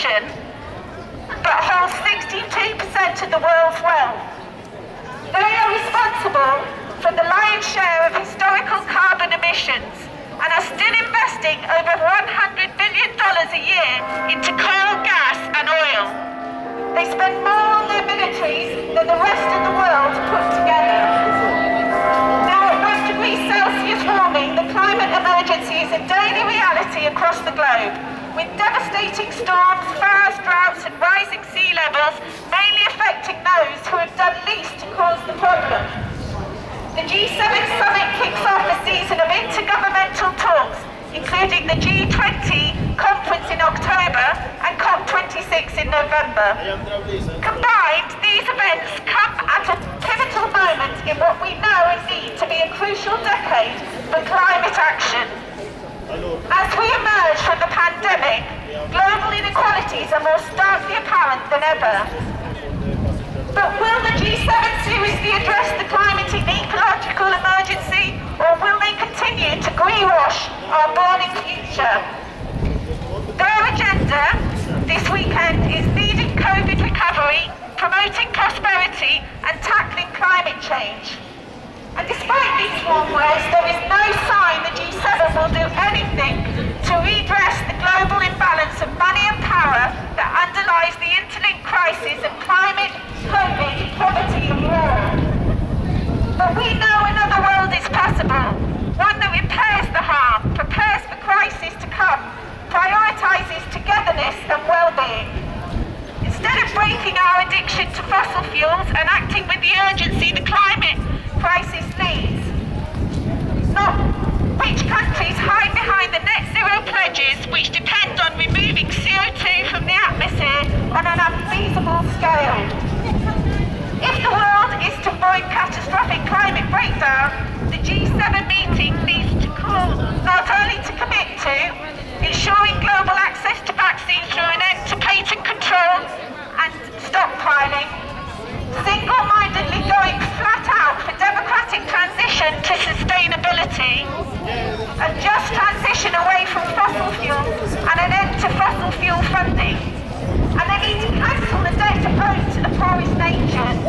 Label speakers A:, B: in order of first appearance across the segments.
A: population, but holds 62% of the world's wealth. They are responsible for the lion's share of historical carbon emissions and are still investing over $100 billion a year into coal, gas and oil. They spend more on their militaries than the rest of the world put together. Now at 1 degree Celsius warming, the climate emergency is a daily reality across the globe, with devastating storms, fires, droughts and rising sea levels mainly affecting those who have done least to cause the problem. The G7 summit kicks off a season of intergovernmental talks, including the G20 conference in October and COP26 in November. Combined, these events come at a pivotal moment in what we know is need to be a crucial decade for climate action. As we emerge from the pandemic, global inequalities are more starkly apparent than ever. But will the G7 seriously address the climate and ecological emergency, or will they continue to greenwash our burning future? Their agenda this weekend is leading COVID recovery, promoting prosperity and tackling climate change. And despite these warm words, there is no sign the G7 will do anything to redress the global imbalance of money and power that underlies the interlinked crisis of climate, COVID, poverty and war. But we know another world is possible, one that repairs the harm, prepares for crisis to come, prioritises togetherness and well-being. Instead of breaking our addiction to fossil fuels and acting with the urgency the climate crisis needs, not which countries hide behind the net zero pledges which depend on removing CO2 from the atmosphere on an unfeasible scale. If the world is to avoid catastrophic climate breakdown, the G7 meeting needs to call not only to commit to ensuring global access to vaccines through an end to patent control and stockpiling, single-mindedly going flat out for democratic transition to sustainability, a just transition away from fossil fuels and an end to fossil fuel funding. And they need to cancel the debt owed to the poorest nations,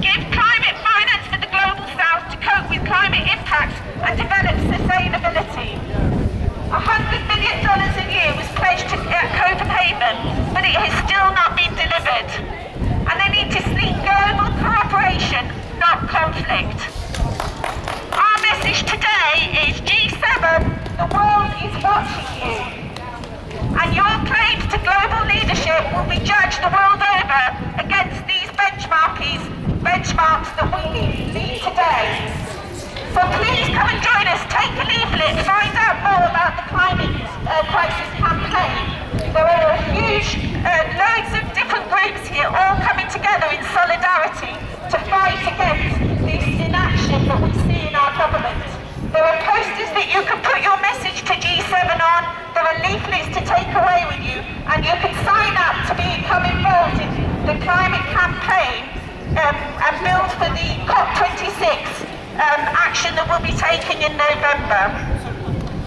A: give climate finance for the global south to cope with climate impacts and develop sustainability. $100 billion a year was pledged at Copenhagen, but it has still not been delivered. And they need to seek global cooperation, not conflict. Our message today is G7, the world is watching you. And your claims to global leadership will be judged the world over against these benchmarks that we need today. So please come and join us, take a leaflet, find out more about the climate crisis campaign. There are loads of different groups here all coming together in solidarity to fight against this inaction that we see in our government. There are posters that you can put your message to G7 on, there are leaflets to take away with you, and you can sign up to become involved in the climate campaign and build for the COP26 action that will be taken in November.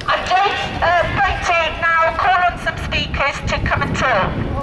A: I'm going to now call on some speakers to come and talk.